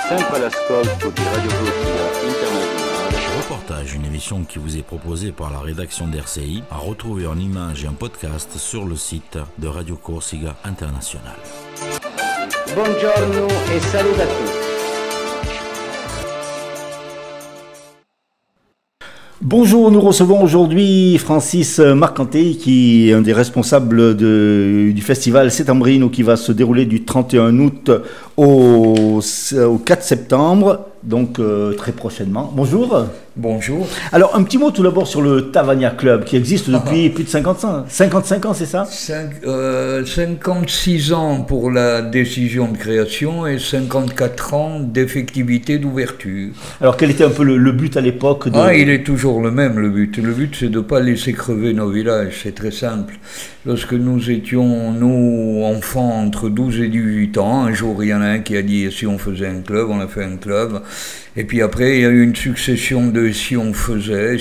sempre all'ascolto di Radio Corsica Internazionale. Reportage, une émission qui vous est proposée par la rédaction d'RCI, à retrouver en images et en podcast sur le site de Radio Corsica Internazionale. Buongiorno e saluto a tutti. Bonjour, nous recevons aujourd'hui Francis Marcanté, qui est un des responsables du festival Settembrino qui va se dérouler du 31 août au 4 septembre, donc très prochainement. Bonjour. Bonjour. Alors, un petit mot tout d'abord sur le Tavagna Club qui existe depuis plus de 55 ans, c'est ça 56 ans pour la décision de création et 54 ans d'effectivité d'ouverture. Alors, quel était un peu le but à l'époque Il est toujours le même, le but. Le but, c'est de ne pas laisser crever nos villages, c'est très simple. Lorsque nous étions, nous, enfants, entre 12 et 18 ans, un jour, il y en a un qui a dit « si on faisait un club », on a fait un club. Et puis après, il y a eu une succession de « si on faisait »,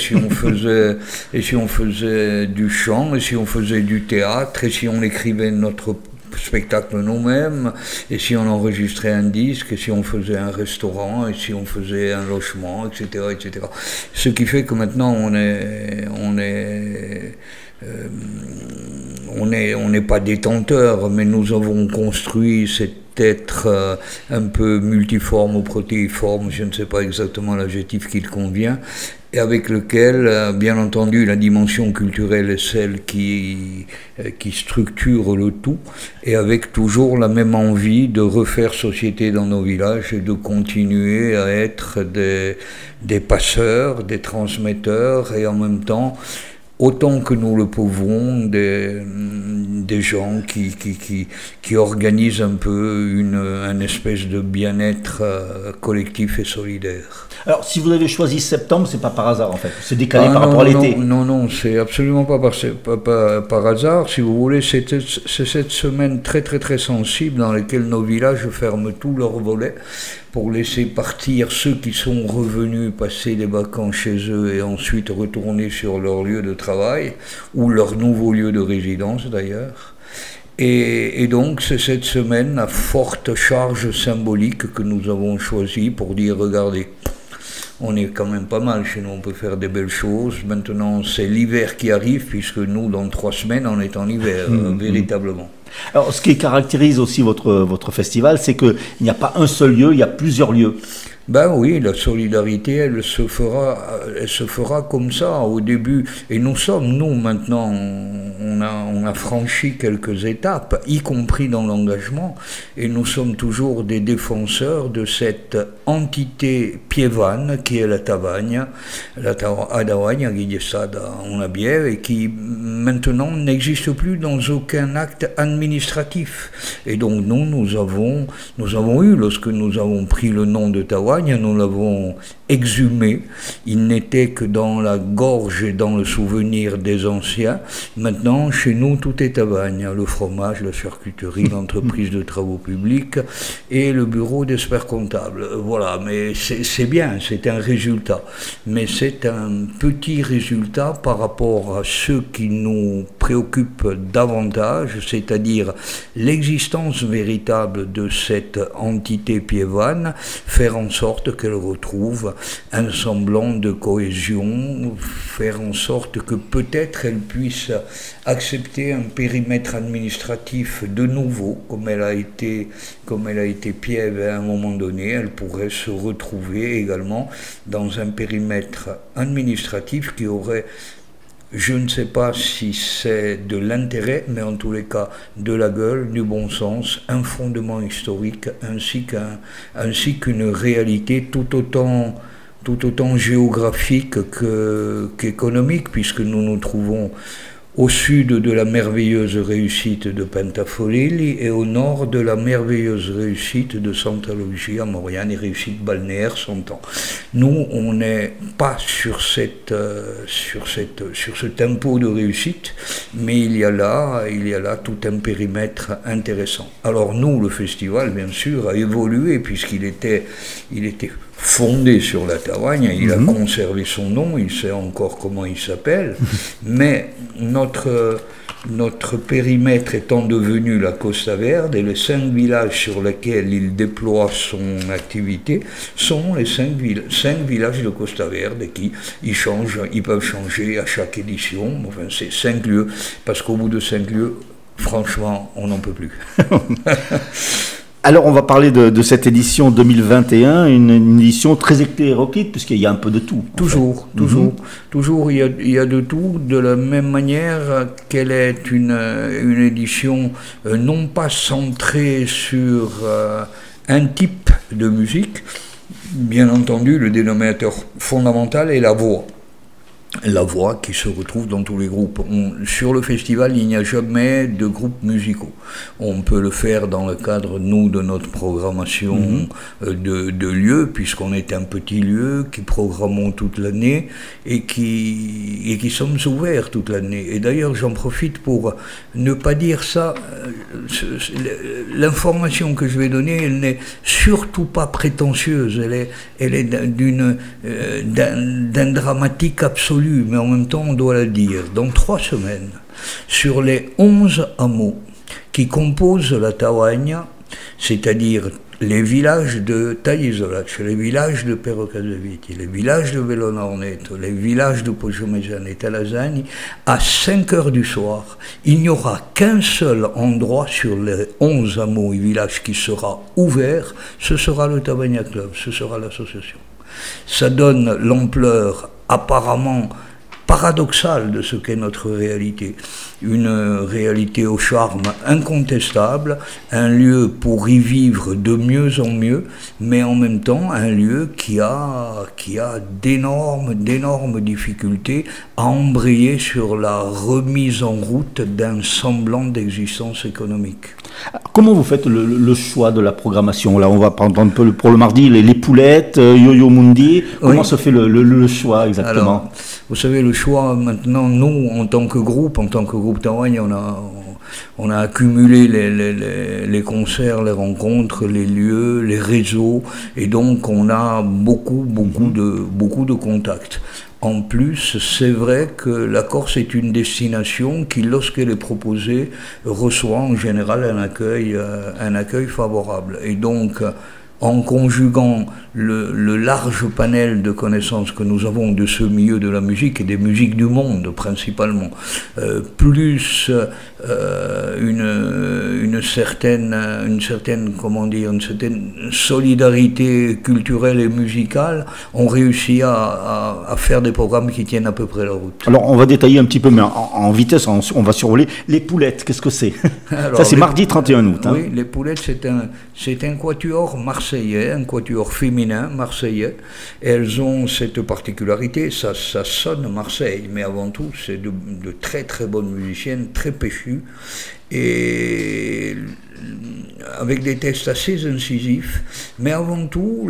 et si on faisait du chant, et si on faisait du théâtre, et si on écrivait notre spectacle nous-mêmes, et si on enregistrait un disque, et si on faisait un restaurant, et si on faisait un logement, etc., etc. Ce qui fait que maintenant, on n'est pas détenteur, mais nous avons construit cet être un peu multiforme ou protéiforme, je ne sais pas exactement l'adjectif qui convient, et avec lequel, bien entendu, la dimension culturelle est celle qui structure le tout, et avec toujours la même envie de refaire société dans nos villages et de continuer à être des passeurs, des transmetteurs, et en même temps, autant que nous le pouvons, des gens qui organisent un peu une espèce de bien-être collectif et solidaire. Alors, si vous avez choisi septembre, c'est pas par hasard en fait, c'est décalé par rapport à l'été. Non, c'est absolument pas par hasard. Si vous voulez, c'est cette semaine très très très sensible dans laquelle nos villages ferment tous leurs volets pour laisser partir ceux qui sont revenus passer des vacances chez eux et ensuite retourner sur leur lieu de travail, ou leur nouveau lieu de résidence d'ailleurs. Et donc c'est cette semaine à forte charge symbolique que nous avons choisi pour dire, regardez, on est quand même pas mal chez nous, on peut faire des belles choses. Maintenant, c'est l'hiver qui arrive, puisque nous, dans 3 semaines, on est en hiver, véritablement. Alors, ce qui caractérise aussi votre festival, c'est qu'il n'y a pas un seul lieu, il y a plusieurs lieux. Ben oui, la solidarité, elle se fera comme ça au début. Et nous maintenant, on a franchi quelques étapes, y compris dans l'engagement, et nous sommes toujours des défenseurs de cette entité pievane qui est la Tavagna, la Tavagna qui est ça on a bien, et qui maintenant n'existe plus dans aucun acte administratif. Et donc nous avons eu, lorsque nous avons pris le nom de Tavagna, nous l'avons exhumé. Il n'était que dans la gorge et dans le souvenir des anciens. Maintenant, chez nous, tout est Tavagna. Le fromage, la charcuterie, l'entreprise de travaux publics et le bureau d'expert comptable. Voilà, mais c'est bien, c'est un résultat. Mais c'est un petit résultat par rapport à ce qui nous préoccupe davantage, c'est-à-dire l'existence véritable de cette entité piévane, faire en sorte qu'elle retrouve un semblant de cohésion, faire en sorte que peut-être elle puisse accepter un périmètre administratif de nouveau, comme elle a été piève à un moment donné. Elle pourrait se retrouver également dans un périmètre administratif qui aurait, je ne sais pas si c'est de l'intérêt, mais en tous les cas de la gueule, du bon sens, un fondement historique, ainsi qu'une réalité tout autant géographique qu'économique, puisque nous nous trouvons au sud de la merveilleuse réussite de Pentafolili et au nord de la merveilleuse réussite de Santa Lucia, Moriane, et réussite balnéaire s'entend. Nous, on n'est pas sur ce tempo de réussite, mais il y a là tout un périmètre intéressant. Alors nous, le festival, bien sûr, a évolué, puisqu'il était fondé sur la Tawagne, il a conservé son nom, il sait encore comment il s'appelle, mais notre périmètre étant devenu la Costa Verde, et les 5 villages sur lesquels il déploie son activité sont les 5 villages de Costa Verde qui ils peuvent changer à chaque édition. Enfin, c'est 5 lieux, parce qu'au bout de 5 lieux, franchement, on n'en peut plus. Alors, on va parler de cette édition 2021, une édition très hétéroclite, puisqu'il y a un peu de tout. Toujours, il y a de tout, de la même manière qu'elle est une édition non pas centrée sur un type de musique. Bien entendu, le dénominateur fondamental est la voix. La voix qui se retrouve dans tous les groupes. Sur le festival, il n'y a jamais de groupes musicaux. On peut le faire dans le cadre, nous, de notre programmation de lieu, puisqu'on est un petit lieu qui programmons toute l'année et qui sommes ouverts toute l'année. Et d'ailleurs, j'en profite pour ne pas dire ça. L'information que je vais donner, elle n'est surtout pas prétentieuse. Elle est d'un dramatique absolu. Mais en même temps, on doit la dire. Dans 3 semaines, sur les 11 hameaux qui composent la Tawagne, c'est-à-dire les villages de Taglisolaccio, les villages de Perrocasaviti, les villages de Velonorneto, les villages de Poggiomezzane et Talazzani, à 5 heures du soir, il n'y aura qu'un seul endroit sur les 11 hameaux et villages qui sera ouvert, ce sera le Tavagna Club, ce sera l'association. Ça donne l'ampleur apparemment paradoxale de ce qu'est notre réalité. Une réalité au charme incontestable, un lieu pour y vivre de mieux en mieux, mais en même temps un lieu qui a d'énormes difficultés à embrayer sur la remise en route d'un semblant d'existence économique. Comment vous faites le choix de la programmation? Là, on va prendre un peu pour le mardi les poulettes, Yo-Yo Mundi. Comment se fait le choix exactement? Alors, vous savez, le choix maintenant, nous, en tant que groupe Tawagne, on a accumulé les concerts, les rencontres, les lieux, les réseaux, et donc on a beaucoup de contacts. En plus, c'est vrai que la Corse est une destination qui, lorsqu'elle est proposée, reçoit en général un accueil favorable. Et donc, en conjuguant le large panel de connaissances que nous avons de ce milieu de la musique et des musiques du monde principalement, plus une certaine solidarité culturelle et musicale, on réussit à faire des programmes qui tiennent à peu près la route. Alors on va détailler un petit peu, mais en vitesse, on va survoler. Les poulettes, qu'est-ce que c'est? Ça c'est mardi 31 août. Oui, les poulettes, c'est un quatuor marseillais, un quatuor féminin marseillais. Elles ont cette particularité, ça sonne Marseille, mais avant tout, c'est de très très bonnes musiciennes, très péchues, et avec des textes assez incisifs, mais avant tout,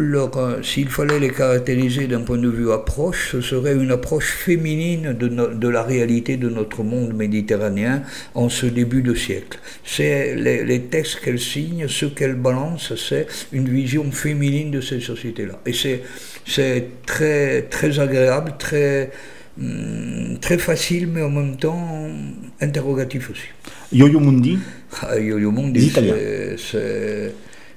s'il fallait les caractériser d'un point de vue approche, ce serait une approche féminine de la réalité de notre monde méditerranéen en ce début de siècle. C'est les textes qu'elles signent, ce qu'elles balancent, c'est une vision féminine de cette société-là. Et c'est très, très agréable, très facile, mais en même temps interrogatif aussi. Yo-Yo Mundi. Yo-Yo Mundi,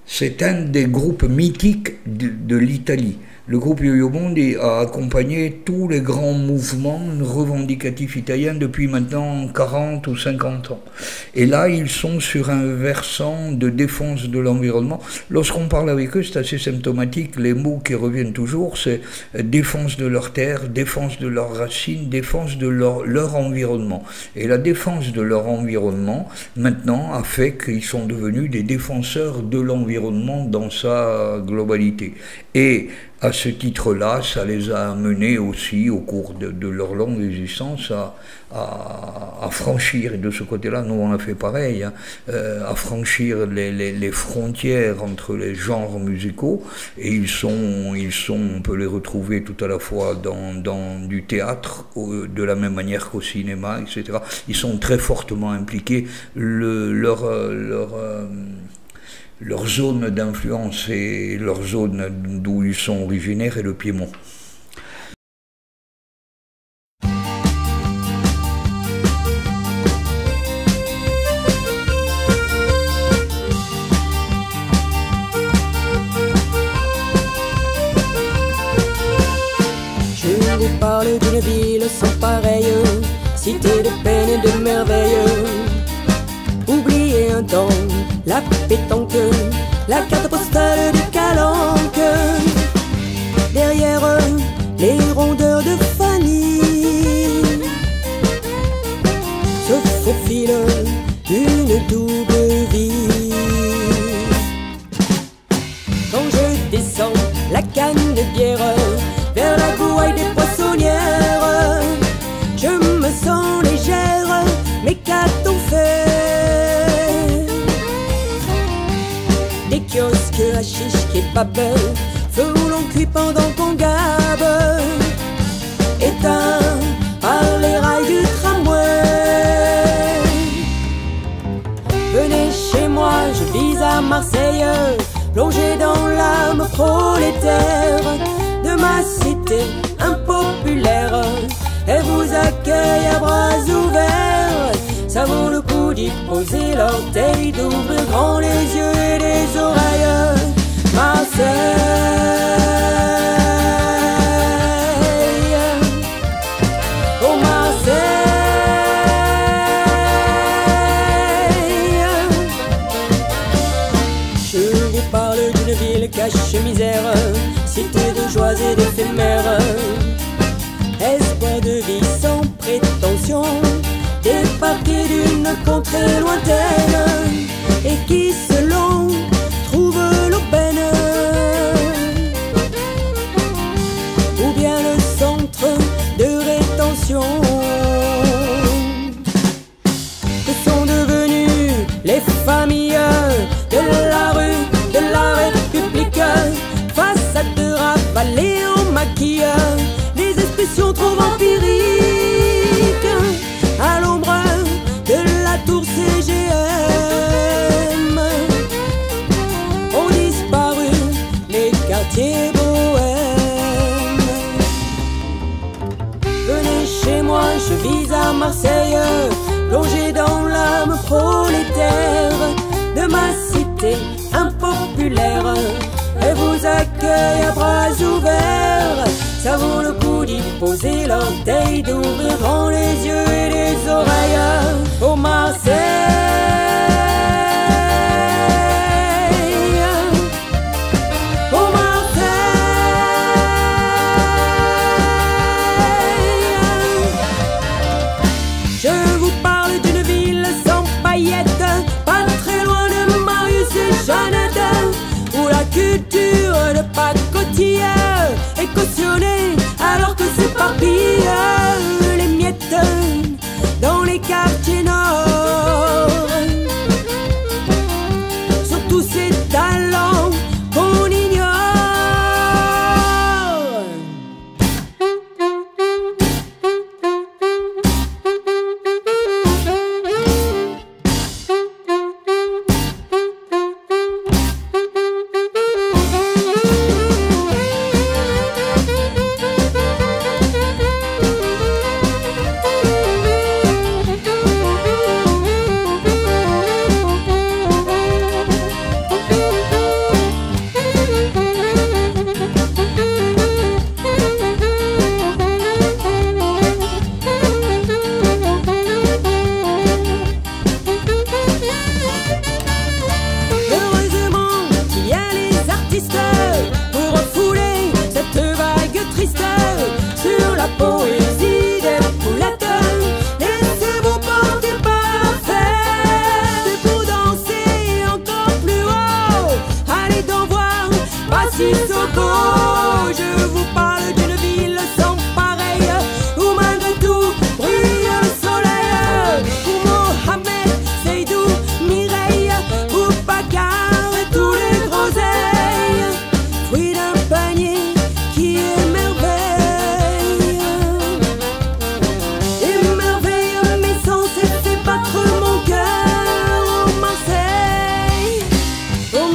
c'est un des groupes mythiques de l'Italie. Le groupe Yo-Yo Mundi a accompagné tous les grands mouvements revendicatifs italiens depuis maintenant 40 ou 50 ans. Et là, ils sont sur un versant de défense de l'environnement. Lorsqu'on parle avec eux, c'est assez symptomatique. Les mots qui reviennent toujours, c'est défense de leur terre, défense de leurs racines, défense de leur environnement. Et la défense de leur environnement, maintenant, a fait qu'ils sont devenus des défenseurs de l'environnement dans sa globalité. Et à ce titre-là, ça les a amenés aussi, au cours de leur longue existence, à franchir, et de ce côté-là, nous on a fait pareil, à franchir les frontières entre les genres musicaux, et ils sont, on peut les retrouver tout à la fois dans du théâtre, de la même manière qu'au cinéma, etc. leur zone d'influence et leur zone d'où ils sont originaires est le Piémont. Je vous parle d'une ville sans pareille, cité de peine et de merveilles. Oubliez un temps la pétanque, la carte postale des calanques. Derrière les rondeurs de Fanny se faufile une double vie. Quand je descends la canne de bière vers la gouaille des poissonnières, je me sens légère, mais qu'a-t-on fait? Des kiosques à chiche kebab, feu où l'on cuit pendant qu'on gabe, éteint par les rails du tramway. Venez chez moi, je vise à Marseille, plongé dans l'âme prolétaire de ma cité impopulaire. Elle vous accueille à bras ouverts, ça vaut le coup d'y poser l'orteil, d'ouvrir grand les yeux et les oreilles. Marseille, oh Marseille, je vous parle d'une ville cache-misère, cité de joies et d'éphémères, espoir de vie sans prétention, débarqué d'une contrée lointaine, et qui selon trouve l'aubaine, ou bien le centre de rétention. Que sont devenues les familles de la rue, de la République, face à deux ravalés en maquille, les expressions trop empiriques, à l'ombre de la tour CGM, ont disparu les quartiers bohèmes. Venez chez moi, je vise à Marseille, plongé dans l'âme prolétaire de ma cité impopulaire. Elle vous accueille à bras ouverts, ça vaut le coup d'y poser l'orteil, d'ouvrir grand les yeux et les oreilles. Oh Marseille, oh Marseille, je vous parle d'une ville sans paillettes, pas très loin de Marius et Jeannette, où la culture de pacotille est cautionnée alors que s'éparpillent les miettes dans les quartiers nord. Sur tous ces talents qu'on ignore. Je vous parle d'une ville sans pareil, où malgré tout brille le soleil, où Mohamed, Seydou, Mireille, où Bakar et tous les groseilles, fruits d'un panier qui émerveille. Émerveille mes sens et fait battre mon cœur. Oh Marseille, oh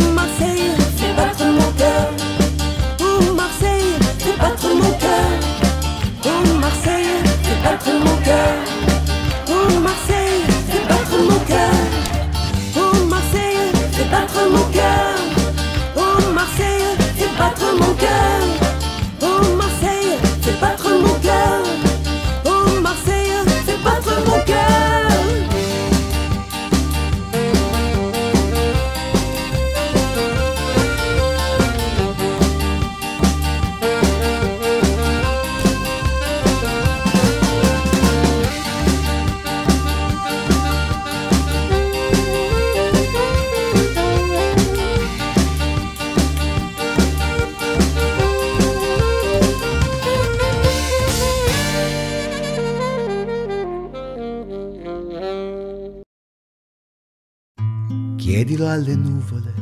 chiedilo alle nuvole,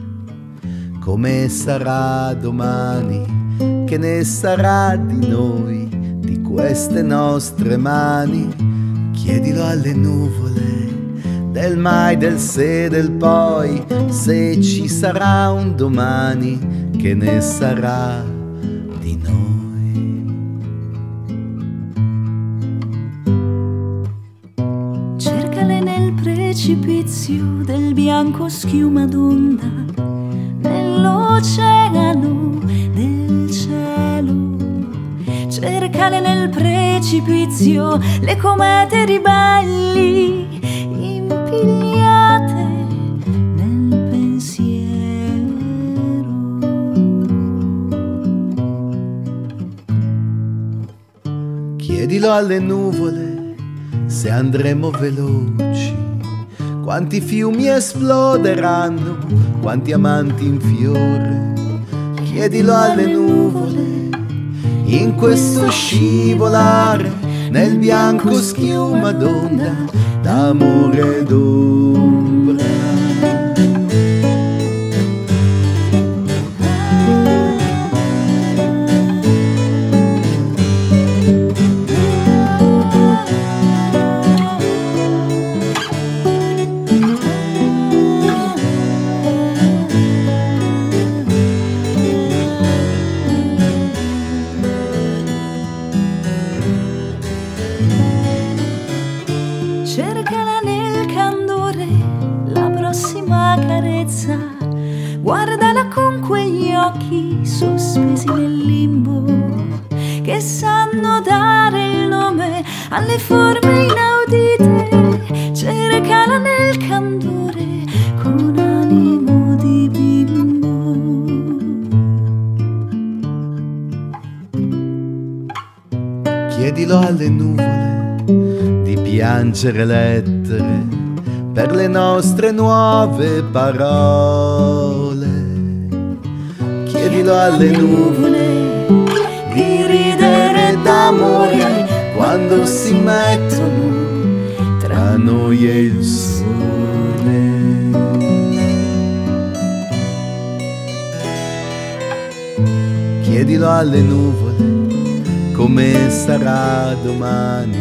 come sarà domani, che ne sarà di noi, di queste nostre mani. Chiedilo alle nuvole, del mai, del se, del poi, se ci sarà un domani, che ne sarà di noi. Cercale nel precipizio del bianco schiuma d'onda, nell'oceano del cielo. Cercale nel precipizio le comete ribelli, impigliate nel pensiero. Chiedilo alle nuvole se andremo veloci, quanti fiumi esploderanno, quanti amanti in fiore. Chiedilo alle nuvole in questo scivolare nel bianco schiuma d'onda d'amore ed ombra. Cercala nel candore, la prossima carezza, guardala con quegli occhi sospesi nel limbo, che sanno dare il nome alle forme inaudite. Cercala nel candore con animo di bimbo. Chiedilo alle nuvole di piangere lettere per le nostre nuove parole. Chiedilo alle nuvole di ridere d'amore quando si mettono tra noi e il sole. Chiedilo alle nuvole come sarà domani,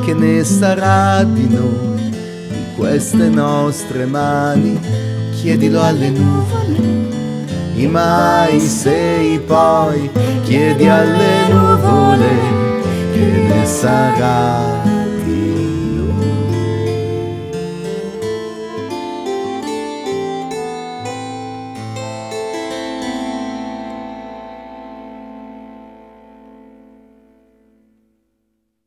che ne sarà di noi, di queste nostre mani. Chiedilo alle nuvole, i mai, se, i poi. Chiedi alle nuvole che ne sarà di noi.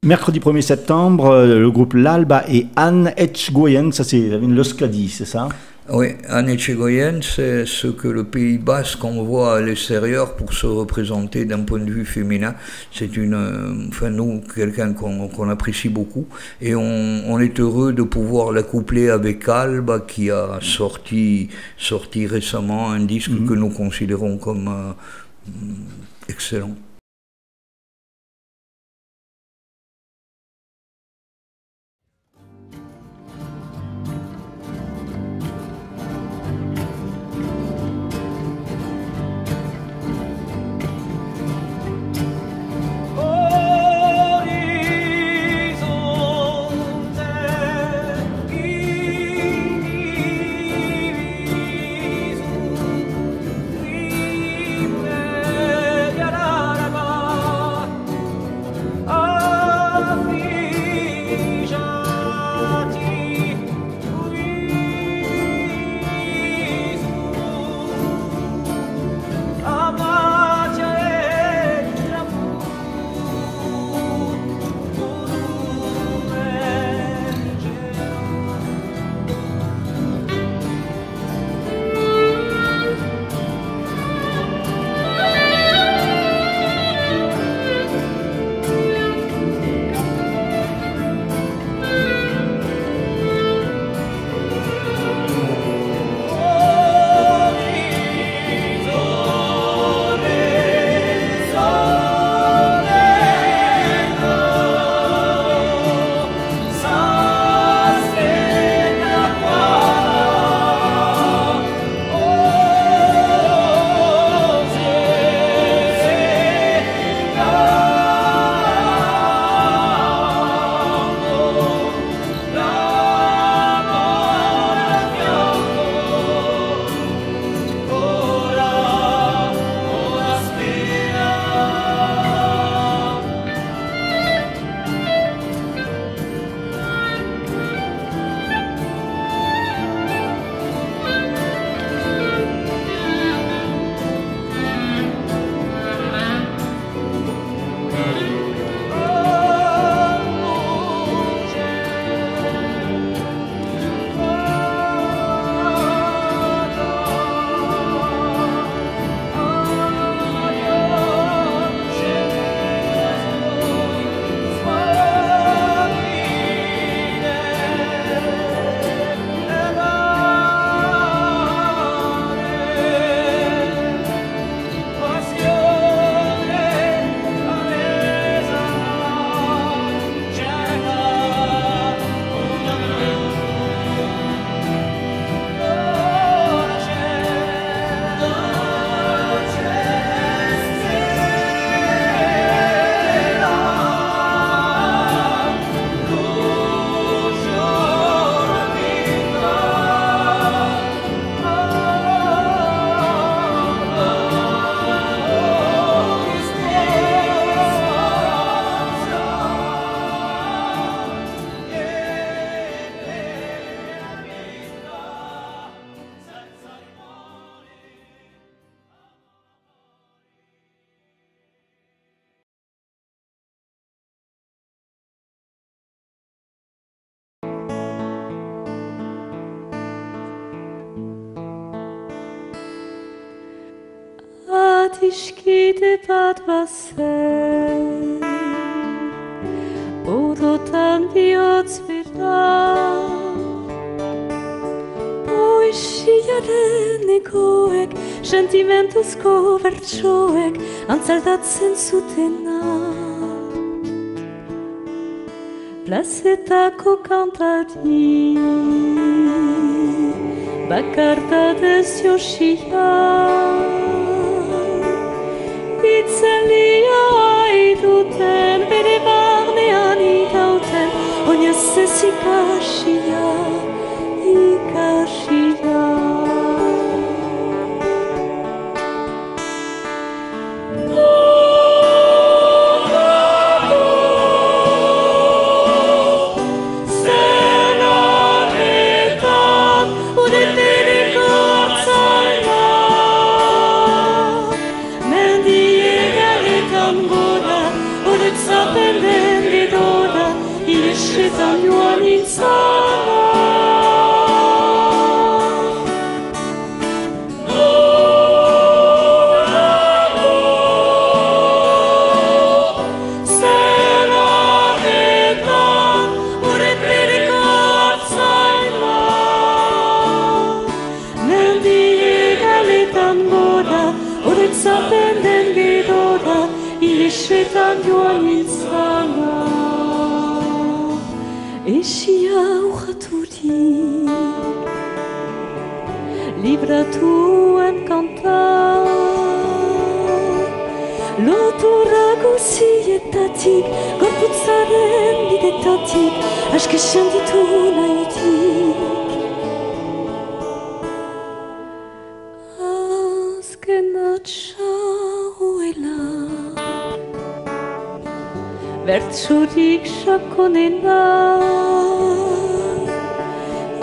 Mercredi 1er septembre, le groupe L'Alba et Anne Etchegoyen, ça c'est le Scadi, c'est ça? Oui, Anne Etchegoyen, c'est ce que le Pays Basque envoie à l'extérieur pour se représenter d'un point de vue féminin. C'est nous, quelqu'un qu'on apprécie beaucoup. Et on est heureux de pouvoir l'accoupler avec Alba, qui a sorti récemment un disque que nous considérons comme excellent. Yarara Patiškite pat basen Odotan viot svirda Poishiaren egoek Sentimentuzko bertsoek Antzaldatzen zutena Plazetako kantari Bakartadez josia Itzalia haiduten Bere barnean itauten Oinez ez ikasia Ikasia Shetan joan intzara Zelaretan Uret bereko hartzaila Mendiek aletan gora Uret zapen den gedora Shetan joan intzara Esia urraturik Libratuen kanta Lotura guzietatik Gorputzaren bidetatik Askesen ditu nahitik Azken atxauela Bertsurik sakonena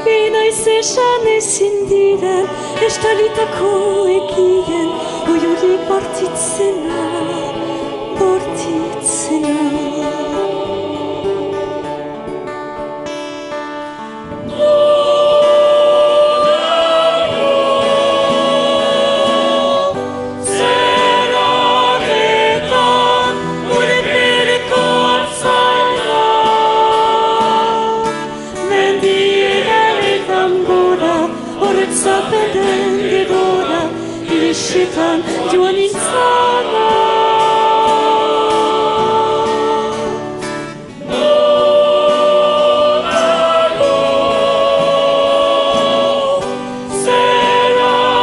Binaiz esan ezin diren Estalitako egien Oiurik bortitzena Bortitzena Zapeden gedora Shetan joan intzara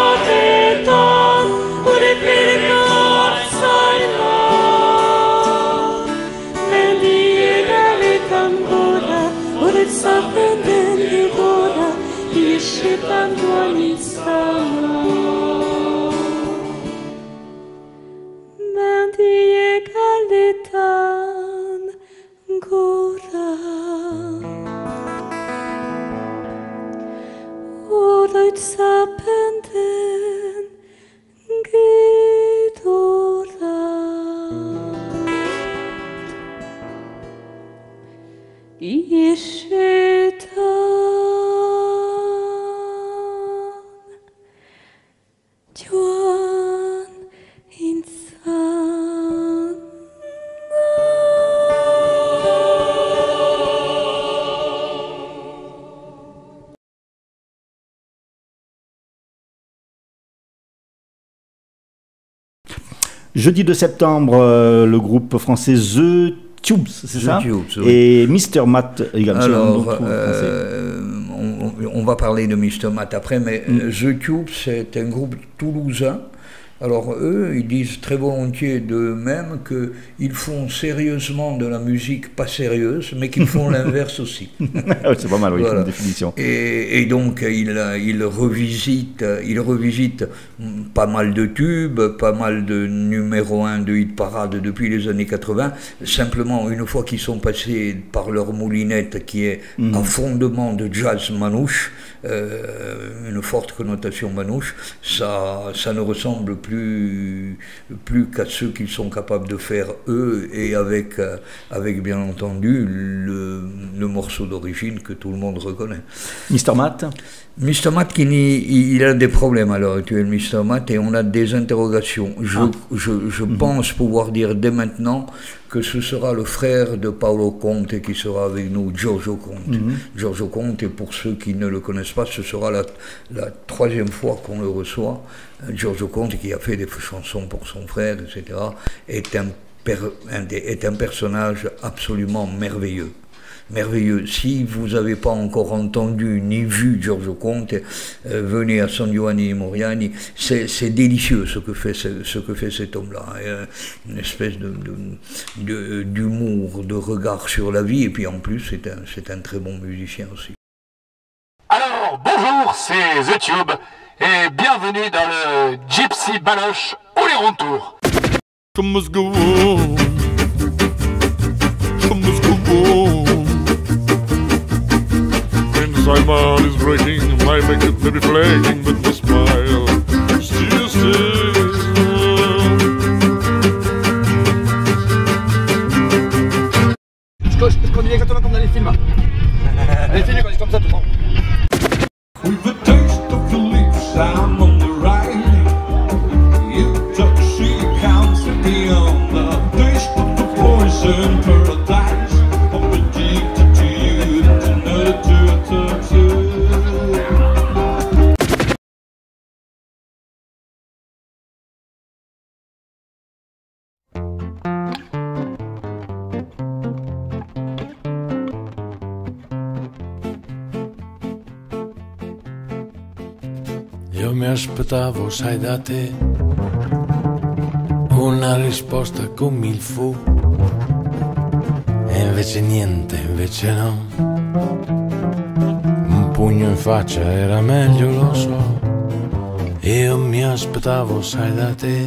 Zelaretan Uret bereko hartzaila Mendiek aletan gora Uret zapeden gedora Shetan joan intzara Mendiek aletan gora Oroit zapenden gedora Shetan joan intzara Jeudi 2 septembre, le groupe français The Tubes, c'est ça? Tubes, oui. Et Mr. Matt également. Alors, on va parler de Mr. Matt après, mais The Tubes, c'est un groupe toulousain. Alors eux, ils disent très volontiers d'eux-mêmes qu'ils font sérieusement de la musique pas sérieuse, mais qu'ils font l'inverse aussi. C'est pas mal, oui, voilà. Comme définition. Et donc, ils revisitent pas mal de tubes, pas mal de numéro 1 de hit parade depuis les années 80. Simplement, une fois qu'ils sont passés par leur moulinette, qui est à fondement de jazz manouche, une forte connotation manouche, ça ne ressemble plus plus qu'à ce qu'ils sont capables de faire eux, et avec bien entendu le morceau d'origine que tout le monde reconnaît. Mr. Matt? Mr. Matt, il a des problèmes à l'heure actuelle, Mr. Matt, et on a des interrogations. Je pense pouvoir dire dès maintenant que ce sera le frère de Paolo Conte qui sera avec nous, Giorgio Conte. Giorgio Conte, et pour ceux qui ne le connaissent pas, ce sera la troisième fois qu'on le reçoit. Giorgio Conte, qui a fait des chansons pour son frère, etc., est un personnage absolument merveilleux. Merveilleux. Si vous n'avez pas encore entendu ni vu Giorgio Conte, venez à San Giovanni Moriani. C'est délicieux ce que fait cet homme-là. Une espèce d'humour, de regard sur la vie, et puis en plus c'est un très bon musicien aussi. Alors bonjour, c'est The Tube et bienvenue dans le Gypsy Baloche ou les ronds tours. Inside my heart is breaking, might make it very flaking, but the smile still stays. Je conduis exactement comme dans les films. Les films, quand ils sont comme ça, tout le temps. With the taste of your lips, I'm on the ride. Intoxicates beyond the taste of the poison paradise. I'm addicted to you, another to Io mi aspettavo, sai, da te una risposta come il fu, e invece niente, invece no. Un pugno in faccia era meglio, lo so. Io mi aspettavo, sai, da te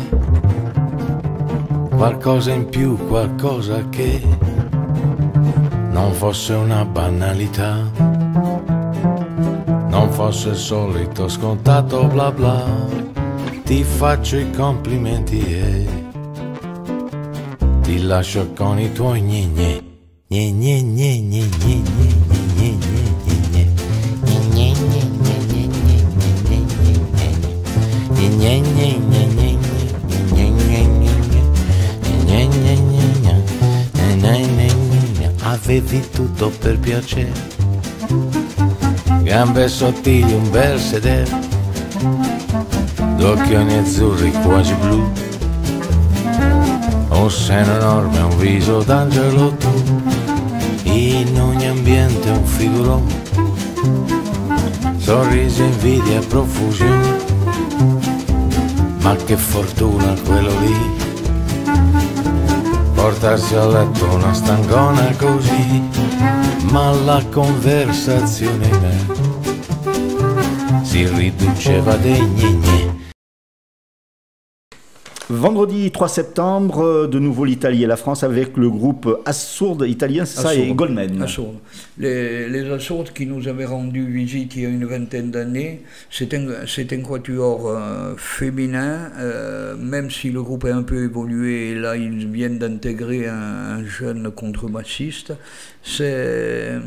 qualcosa in più, qualcosa che non fosse una banalità, non fosse il solito scontato bla bla. Ti faccio i complimenti e ti lascio con i tuoi gne gne gne gne gne gne gne gne gne. Avevi tutto per piacere, gambe sottili, un bel sedere, d'occhioni azzurri quasi blu, un seno enorme, un viso d'angelo tu, in ogni ambiente un figurone, sorrisi, invidia, profusione, ma che fortuna quello lì, portarsi a letto una stangona così, ma la conversazione in me si riduceva dei gne. Vendredi 3 septembre, de nouveau l'Italie et la France avec le groupe Assourd italien, c'est ça, et Goldman. Assourd. Les Assourd qui nous avaient rendu visite il y a une vingtaine d'années, c'est un quatuor féminin, même si le groupe a un peu évolué, et là ils viennent d'intégrer un jeune contrebassiste, c'est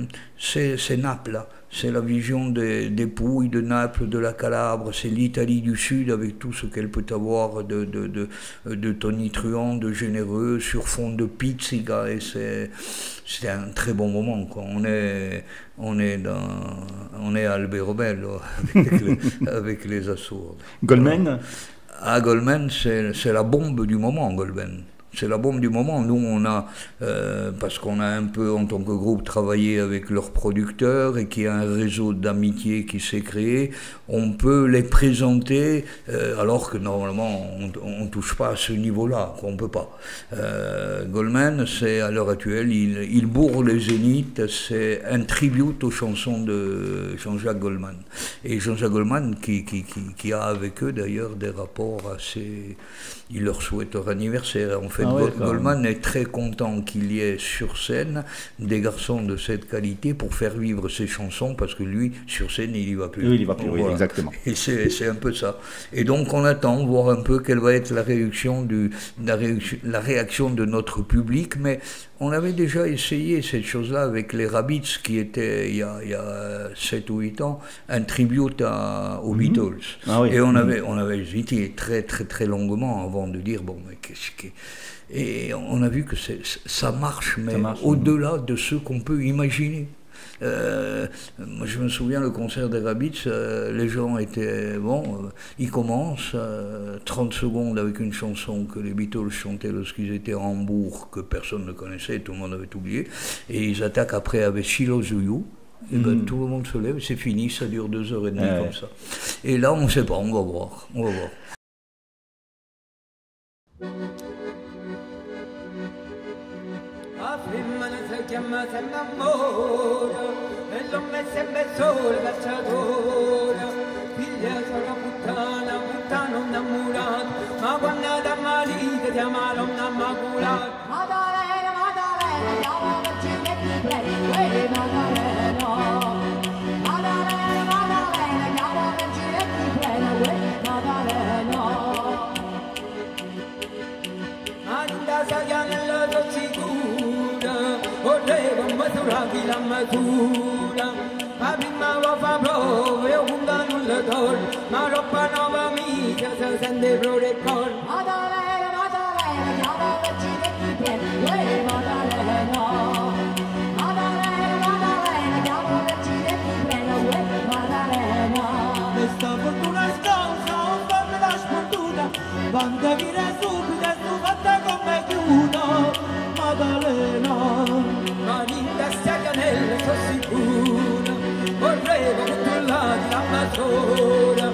Naples. C'est la vision des Pouilles, de Naples, de la Calabre, c'est l'Italie du Sud avec tout ce qu'elle peut avoir de tonitruant, de généreux, sur fond de pizzica, et c'est un très bon moment, quoi. On est à Alberobello avec les Assourd. Goldman? À Goldman, c'est la bombe du moment, Goldman. C'est la bombe du moment. Nous, on a, parce qu'on a un peu, en tant que groupe, travaillé avec leurs producteurs et qu'il y a un réseau d'amitié qui s'est créé, on peut les présenter, alors que normalement, on ne touche pas à ce niveau-là, on ne peut pas. Goldman, c'est, à l'heure actuelle, il bourre les zéniths, c'est un tribute aux chansons de Jean-Jacques Goldman. Et Jean-Jacques Goldman, qui a avec eux, d'ailleurs, des rapports assez... Il leur souhaite leur anniversaire. fait, Goldman est très content qu'il y ait sur scène des garçons de cette qualité pour faire vivre ses chansons, parce que lui, sur scène, il y va plus. Oui, il y va plus, voilà. Oui, exactement. Et c'est un peu ça. Et donc on attend voir un peu quelle va être la réaction de notre public, mais on avait déjà essayé cette chose-là avec les Rabbits, qui était, il y a 7 ou 8 ans, un tribute aux Beatles. Ah oui. Et on avait hésité très très très longuement avant de dire, bon, mais qu'est-ce que... Et on a vu que ça marche, mais au-delà de ce qu'on peut imaginer. Moi je me souviens le concert des Rabbits, les gens étaient ils commencent 30 secondes avec une chanson que les Beatles chantaient lorsqu'ils étaient à Hambourg, que personne ne connaissait, tout le monde avait oublié, et ils attaquent après avec She Loves You. Et ben, tout le monde se lève, c'est fini, ça dure 2h30 comme ça. Et là on ne sait pas, on va voir. E l'ho messa in mezzo al cacciatore, figlia sono puttana innamorata, ma quando ti ammalite ti amano innamorata. Maddalena, Maddalena, chiama che ci metti play, uè Maddalena. Maddalena, Maddalena, chiama che ci metti play, uè Maddalena. Anda saglia nella tua sicura, vorrei maturati la matura, ma prima lo fa prove, io punta non le torno, ma roba nuova amica si sente proprio il cor. Maddalena, Maddalena, chiama che ci metti play, uè Maddalena. Maddalena, Maddalena, chiama che ci metti play, uè Maddalena. Questa fortuna scossa, un po' me la sfortuna, quando viene subito e tu fatta come chiudo, Maddalena. Ma in testa canella sono sicura, vorrei controllare l'ammazzone,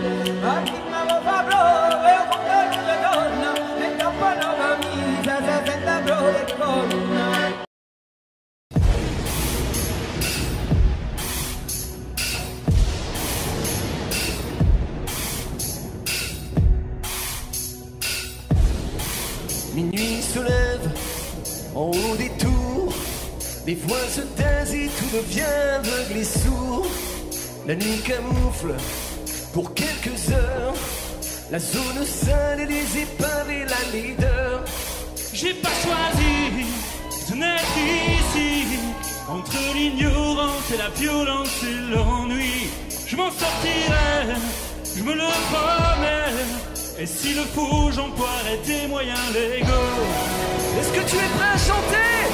ma prima lo fa prove, io conto la donna, e dopo nuova misa si sente prove e corna. Minuit se lève en haut des tours, les voix se taisent et tout devient aveugle et sourd. La nuit camoufle pour quelques heures la zone sale et les épaves et la leader. J'ai pas choisi de naître ici, entre l'ignorance et la violence et l'ennui. Je m'en sortirai, je me le promets. Et s'il le faut, j'emploierai des moyens légaux. Est-ce que tu es prêt à chanter?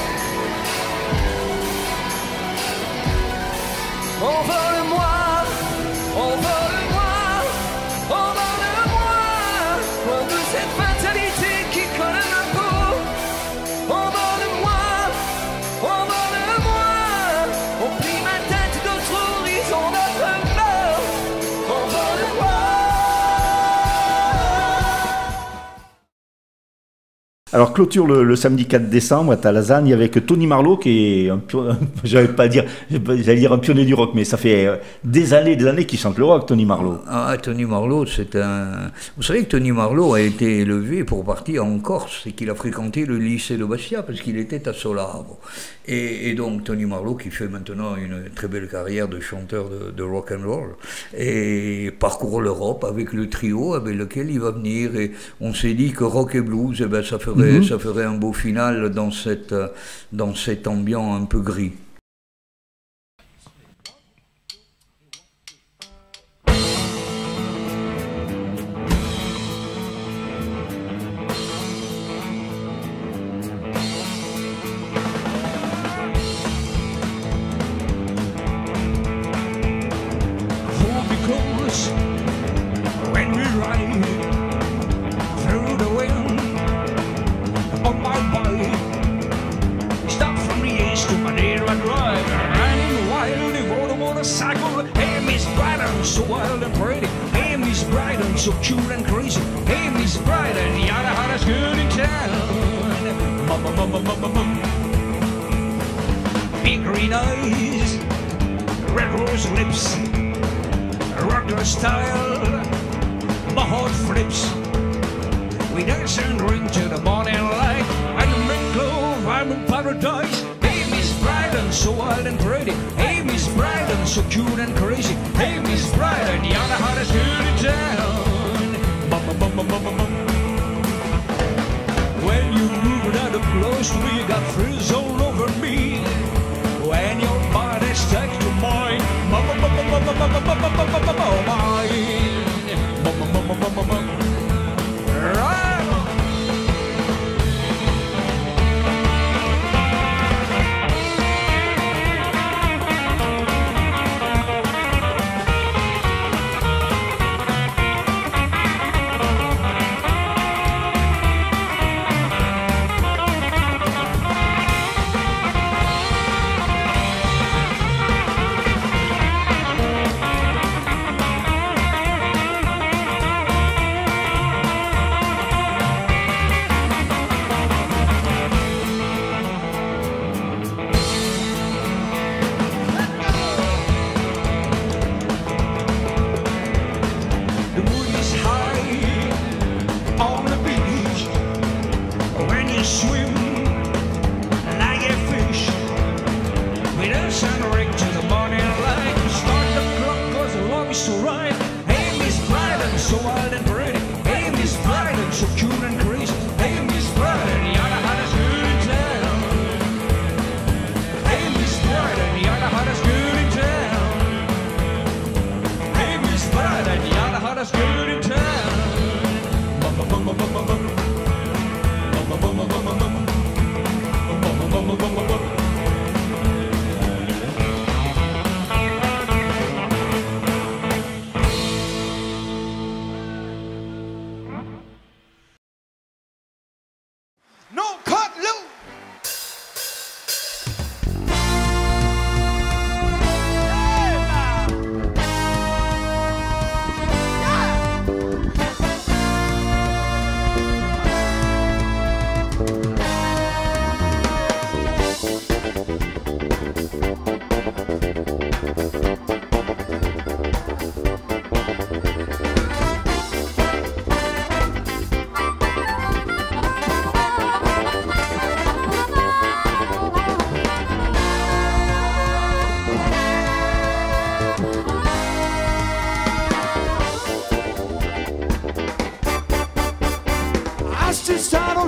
Envole-moi, envole-moi, envole-moi, loin de cette fatalité qui colle à ma peau. Envole-moi, envole-moi, oublie ma tête d'autres horizons, d'autres morts. Envole-moi. Alors clôture le samedi 4 décembre à Lasagne avec Tony Marlowe qui est j'allais dire un pionnier du rock, mais ça fait des années qu'il chante le rock, Tony Marlowe. Ah, Tony Marlowe, c'est un... Vous savez que Tony Marlowe a été élevé pour partir en Corse et qu'il a fréquenté le lycée de Bastia parce qu'il était à Solaro. Et donc Tony Marlowe qui fait maintenant une très belle carrière de chanteur de rock and roll et parcourt l'Europe avec le trio avec lequel il va venir, et on s'est dit que rock et blues, eh ben, ça ferait un beau final dans cet ambiant un peu gris. When we ride through the wind on my bike, stop from the east to Madeira Drive, riding wild on a motorcycle. Hey, Miss Brighton, so wild and pretty. Hey, Miss Brighton, so cute and crazy. Hey, Miss Brighton, you're the hottest girl in town. Big green eyes, red rose lips, rocker style, my heart flips. We dance and drink to the morning light. and pretty. Hey, Miss Bryden, so cute and crazy. Hey, Miss Bryden, you're the hottest girl in town. Bum, bum, bum, bum, bum, bum, bum. When you move that up close to me, you got frizz all over me. When your body's stuck to mine, bum, bum, bum, bum, bum, bum, bum, bum, bum, bum, bum, bum, mine. Bum, bum, bum, bum, bum, bum, bum. Right.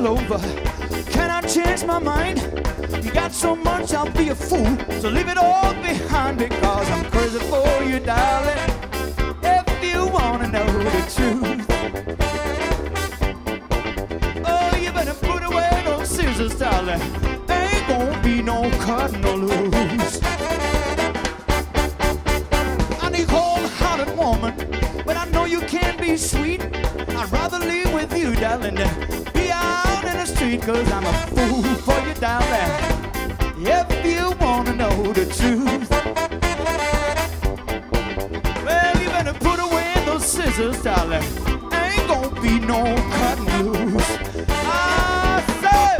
Over. Can I change my mind? You got so much, I'll be a fool. So leave it all behind because I'm crazy for you, darling. If you wanna know the truth, oh, you better put away those scissors, darling. Ain't gonna be no cutting or loose. I need cold-hearted woman, but I know you can be sweet. I'd rather live with you, darling, than be out in the street, cause I'm a fool for you, darling. If you wanna know the truth, well, you better put away those scissors, darling. Ain't gonna be no cutting loose. I say.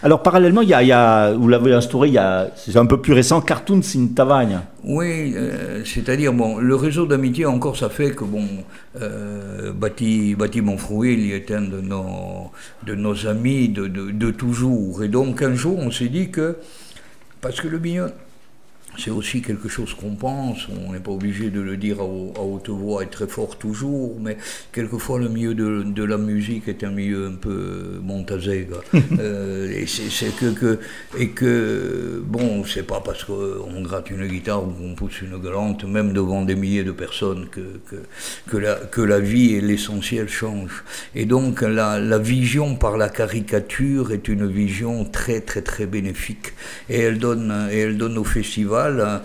Alors parallèlement, il y a, vous l'avez instauré, c'est un peu plus récent, Cartoons in Tavagne. Oui, c'est-à-dire, bon, le réseau d'amitié, encore, ça fait que, bon, Bati Monfrouil, il est un de nos amis de toujours. Et donc, un jour, on s'est dit que, parce que le c'est aussi quelque chose qu'on pense, on n'est pas obligé de le dire à haute voix et très fort toujours, mais quelquefois le milieu de la musique est un milieu un peu montasé. Et que bon, c'est pas parce qu'on gratte une guitare ou qu'on pousse une gueulante, même devant des milliers de personnes, que la vie et l'essentiel changent. Et donc la vision par la caricature est une vision très très très bénéfique, et elle donne au festival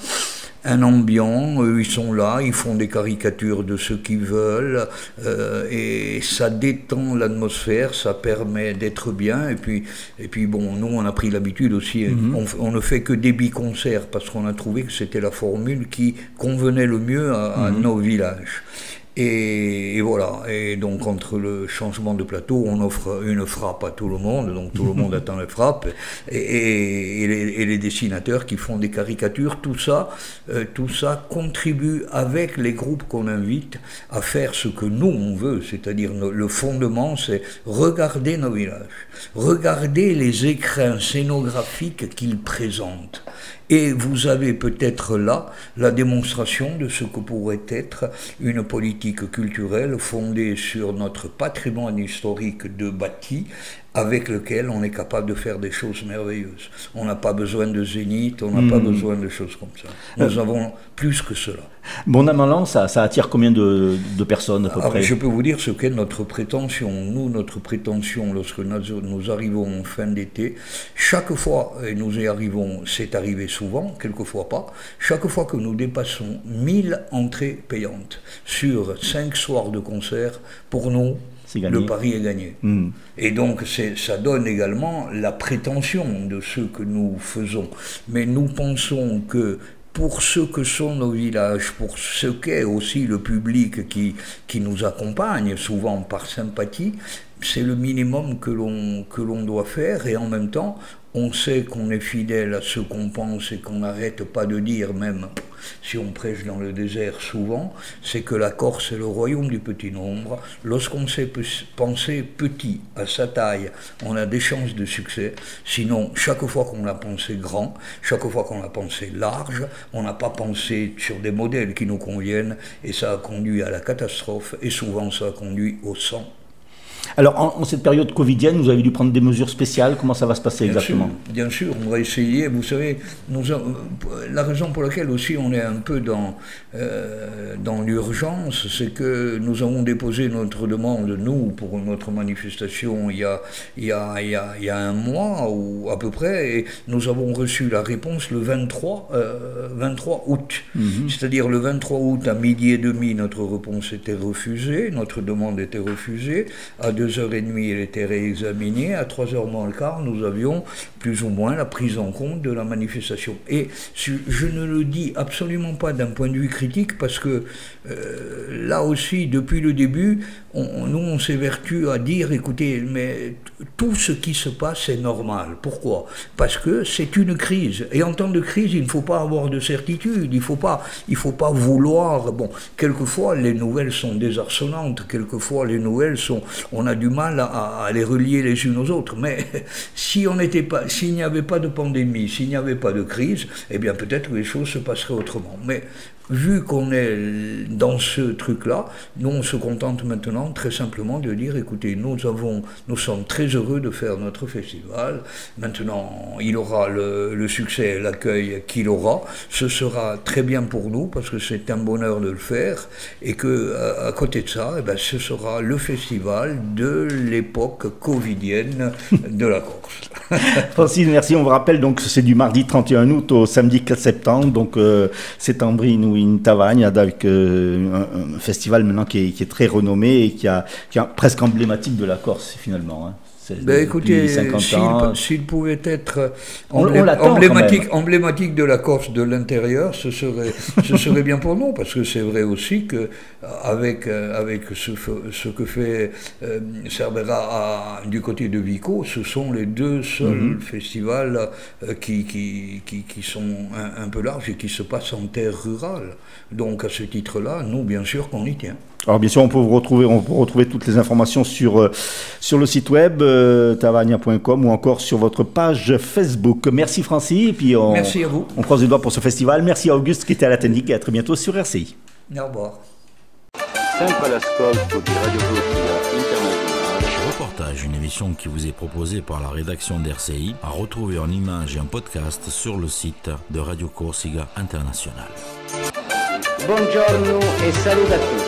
un ambiant. Ils sont là, ils font des caricatures de ce qu'ils veulent, et ça détend l'atmosphère, ça permet d'être bien, et puis bon, nous on a pris l'habitude aussi, on ne fait que des biconcerts, parce qu'on a trouvé que c'était la formule qui convenait le mieux à nos villages. Et voilà, et donc entre le changement de plateau, on offre une frappe à tout le monde, donc tout le monde attend la frappe, et les dessinateurs qui font des caricatures, tout ça contribue avec les groupes qu'on invite à faire ce que nous on veut, c'est-à-dire le fondement, c'est regarder nos villages, regarder les écrins scénographiques qu'ils présentent. Et vous avez peut-être là la démonstration de ce que pourrait être une politique culturelle fondée sur notre patrimoine historique de bâti, avec lequel on est capable de faire des choses merveilleuses. On n'a pas besoin de zénith, on n'a pas besoin de choses comme ça. Nous avons plus que cela. Bon, Bonamalan, ça attire combien de personnes à peu près? Je peux vous dire ce qu'est notre prétention. Nous, notre prétention, lorsque nous arrivons en fin d'été, chaque fois, et nous y arrivons, c'est arrivé souvent, quelquefois pas, chaque fois que nous dépassons 1000 entrées payantes sur 5 soirs de concert, pour nous, le pari est gagné. Et donc ça donne également la prétention de ce que nous faisons. Mais nous pensons que pour ce que sont nos villages, pour ce qu'est aussi le public qui nous accompagne, souvent par sympathie, c'est le minimum que l'on doit faire, et en même temps, on sait qu'on est fidèle à ce qu'on pense et qu'on n'arrête pas de dire, même si on prêche dans le désert souvent, c'est que la Corse est le royaume du petit nombre. Lorsqu'on sait penser petit à sa taille, on a des chances de succès. Sinon, chaque fois qu'on a pensé grand, chaque fois qu'on a pensé large, on n'a pas pensé sur des modèles qui nous conviennent, et ça a conduit à la catastrophe, et souvent ça a conduit au sang. Alors, en cette période covidienne, vous avez dû prendre des mesures spéciales. Comment ça va se passer exactement? Bien sûr, on va essayer. Vous savez, la raison pour laquelle aussi on est un peu dans l'urgence, c'est que nous avons déposé notre demande, nous, pour notre manifestation il y a un mois ou à peu près, et nous avons reçu la réponse le 23 août. C'est-à-dire le 23 août à 12h30, notre réponse était refusée, notre demande était refusée. À 2h30, elle était réexaminée. À 3h moins le quart, nous avions plus ou moins la prise en compte de la manifestation. Et je ne le dis absolument pas d'un point de vue critique, parce que là aussi, depuis le début, nous, on s'évertue à dire, écoutez, mais tout ce qui se passe est normal. Pourquoi? Parce que c'est une crise. Et en temps de crise, il ne faut pas avoir de certitude. Il faut pas vouloir... Bon, quelquefois, les nouvelles sont désarçonnantes. Quelquefois, les nouvelles sont... On a du mal à les relier les unes aux autres. Mais s'il n'y avait pas de pandémie, s'il n'y avait pas de crise, eh bien peut-être que les choses se passeraient autrement. Mais vu qu'on est dans ce truc-là, nous on se contente maintenant très simplement de dire, écoutez, nous sommes très heureux de faire notre festival. Maintenant, il aura le succès, l'accueil qu'il aura. Ce sera très bien pour nous, parce que c'est un bonheur de le faire, et que à côté de ça, eh ben, ce sera le festival de l'époque covidienne de la Corse. Francis, merci. On vous rappelle donc c'est du mardi 31 août au samedi 4 septembre. Donc c'est en Brine ou in Tavagne, avec un festival maintenant qui est très renommé et qui est presque emblématique de la Corse finalement. Hein. Ben écoutez, s'il pouvait être emblématique de la Corse de l'intérieur, ce serait bien pour nous, parce que c'est vrai aussi que avec ce que fait Cerbera du côté de Vico, ce sont les deux seuls festivals qui sont un peu larges et qui se passent en terre rurale. Donc à ce titre-là, nous bien sûr qu'on y tient. Alors bien sûr, on peut retrouver toutes les informations sur le site web tavania.com ou encore sur votre page Facebook. Merci Francis, et puis merci à vous. On croise les doigts pour ce festival. Merci à Auguste qui était à la technique et à très bientôt sur RCI. Au revoir. Sempre all'ascolto di Radio Corsica Internazionale. Reportage, une émission qui vous est proposée par la rédaction d'RCI, à retrouver en images et en podcast sur le site de Radio Corsica Internazionale. Buongiorno e saluto a tutti.